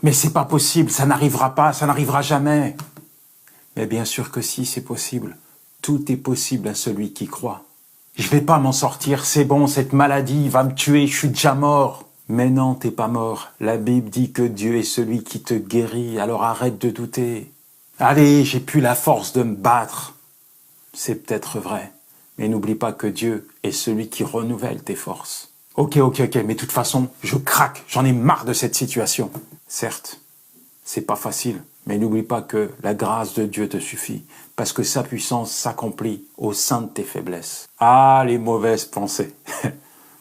Mais c'est pas possible, ça n'arrivera pas, ça n'arrivera jamais. Mais bien sûr que si, c'est possible. Tout est possible à celui qui croit. Je vais pas m'en sortir, c'est bon, cette maladie va me tuer, je suis déjà mort. Mais non, t'es pas mort. La Bible dit que Dieu est celui qui te guérit, alors arrête de douter. Allez, j'ai plus la force de me battre. C'est peut-être vrai, mais n'oublie pas que Dieu est celui qui renouvelle tes forces. Ok, mais de toute façon, je craque, j'en ai marre de cette situation. Certes, c'est pas facile, mais n'oublie pas que la grâce de Dieu te suffit, parce que sa puissance s'accomplit au sein de tes faiblesses. Ah, les mauvaises pensées.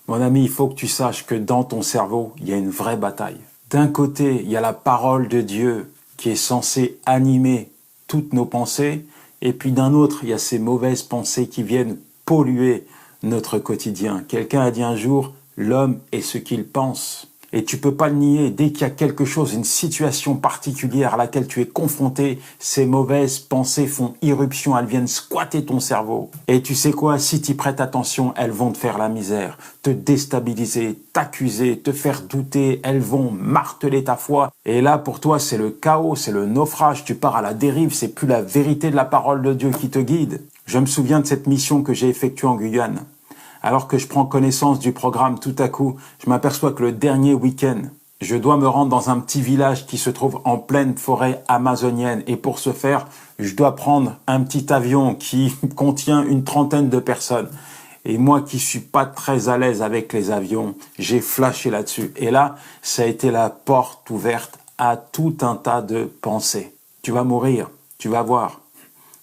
Mon ami, il faut que tu saches que dans ton cerveau, il y a une vraie bataille. D'un côté, il y a la parole de Dieu qui est censée animer toutes nos pensées, et puis d'un autre, il y a ces mauvaises pensées qui viennent polluer notre quotidien. Quelqu'un a dit un jour, l'homme est ce qu'il pense. Et tu peux pas le nier, dès qu'il y a quelque chose, une situation particulière à laquelle tu es confronté, ces mauvaises pensées font irruption, elles viennent squatter ton cerveau. Et tu sais quoi, si tu y prêtes attention, elles vont te faire la misère, te déstabiliser, t'accuser, te faire douter, elles vont marteler ta foi. Et là, pour toi, c'est le chaos, c'est le naufrage, tu pars à la dérive, c'est plus la vérité de la parole de Dieu qui te guide. Je me souviens de cette mission que j'ai effectuée en Guyane. Alors que je prends connaissance du programme, tout à coup, je m'aperçois que le dernier week-end, je dois me rendre dans un petit village qui se trouve en pleine forêt amazonienne. Et pour ce faire, je dois prendre un petit avion qui contient une trentaine de personnes. Et moi qui suis pas très à l'aise avec les avions, j'ai flashé là-dessus. Et là, ça a été la porte ouverte à tout un tas de pensées. Tu vas mourir, tu vas voir,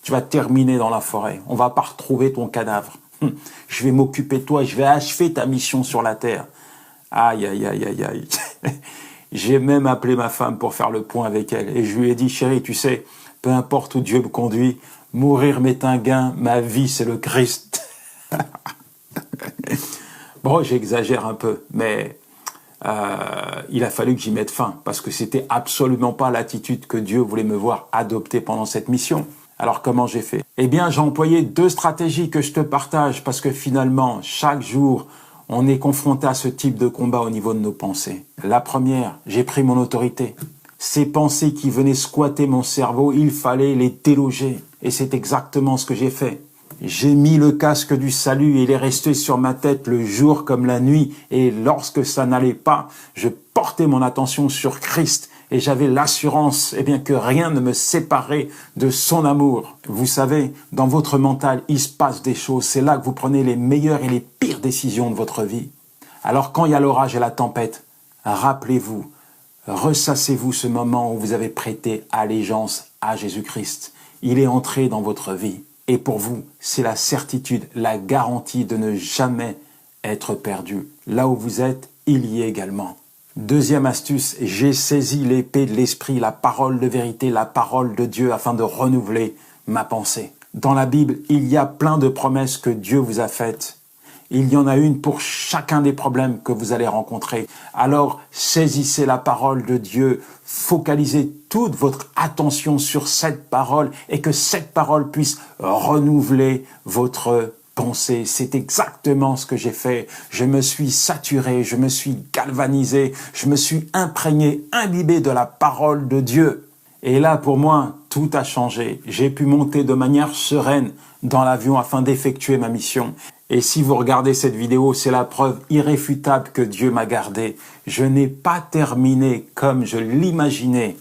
tu vas terminer dans la forêt. On va pas retrouver ton cadavre. Je vais m'occuper de toi, je vais achever ta mission sur la terre. Aïe, aïe, aïe, aïe, aïe. J'ai même appelé ma femme pour faire le point avec elle. Et je lui ai dit, chérie, tu sais, peu importe où Dieu me conduit, mourir m'est un gain, ma vie c'est le Christ. Bon, j'exagère un peu, mais il a fallu que j'y mette fin, parce que c'était absolument pas l'attitude que Dieu voulait me voir adopter pendant cette mission. Alors comment j'ai fait? Eh bien, j'ai employé 2 stratégies que je te partage parce que finalement, chaque jour, on est confronté à ce type de combat au niveau de nos pensées. La première, j'ai pris mon autorité. Ces pensées qui venaient squatter mon cerveau, il fallait les déloger. Et c'est exactement ce que j'ai fait. J'ai mis le casque du salut et il est resté sur ma tête le jour comme la nuit. Et lorsque ça n'allait pas, je portais mon attention sur Christ. Et j'avais l'assurance que rien ne me séparait de son amour. Vous savez, dans votre mental, il se passe des choses. C'est là que vous prenez les meilleures et les pires décisions de votre vie. Alors quand il y a l'orage et la tempête, rappelez-vous, ressassez-vous ce moment où vous avez prêté allégeance à Jésus-Christ. Il est entré dans votre vie. Et pour vous, c'est la certitude, la garantie de ne jamais être perdu. Là où vous êtes, il y est également. Deuxième astuce, j'ai saisi l'épée de l'esprit, la parole de vérité, la parole de Dieu afin de renouveler ma pensée. Dans la Bible, il y a plein de promesses que Dieu vous a faites. Il y en a une pour chacun des problèmes que vous allez rencontrer. Alors, saisissez la parole de Dieu, focalisez toute votre attention sur cette parole et que cette parole puisse renouveler votre pensée. C'est exactement ce que j'ai fait. Je me suis saturé, je me suis galvanisé, je me suis imprégné, imbibé de la parole de Dieu. Et là, pour moi, tout a changé. J'ai pu monter de manière sereine dans l'avion afin d'effectuer ma mission. Et si vous regardez cette vidéo, c'est la preuve irréfutable que Dieu m'a gardé. Je n'ai pas terminé comme je l'imaginais,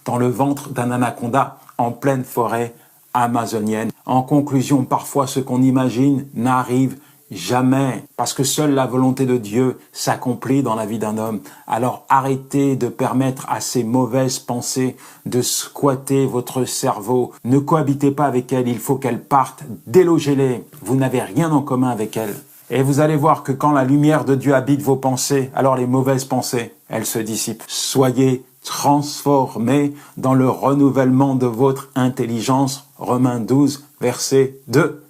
dans le ventre d'un anaconda en pleine forêt amazonienne. En conclusion, parfois ce qu'on imagine n'arrive jamais, parce que seule la volonté de Dieu s'accomplit dans la vie d'un homme. Alors arrêtez de permettre à ces mauvaises pensées de squatter votre cerveau. Ne cohabitez pas avec elles, il faut qu'elles partent, délogez-les. Vous n'avez rien en commun avec elles. Et vous allez voir que quand la lumière de Dieu habite vos pensées, alors les mauvaises pensées, elles se dissipent. Soyez transformés dans le renouvellement de votre intelligence. Romains 12, verset 2.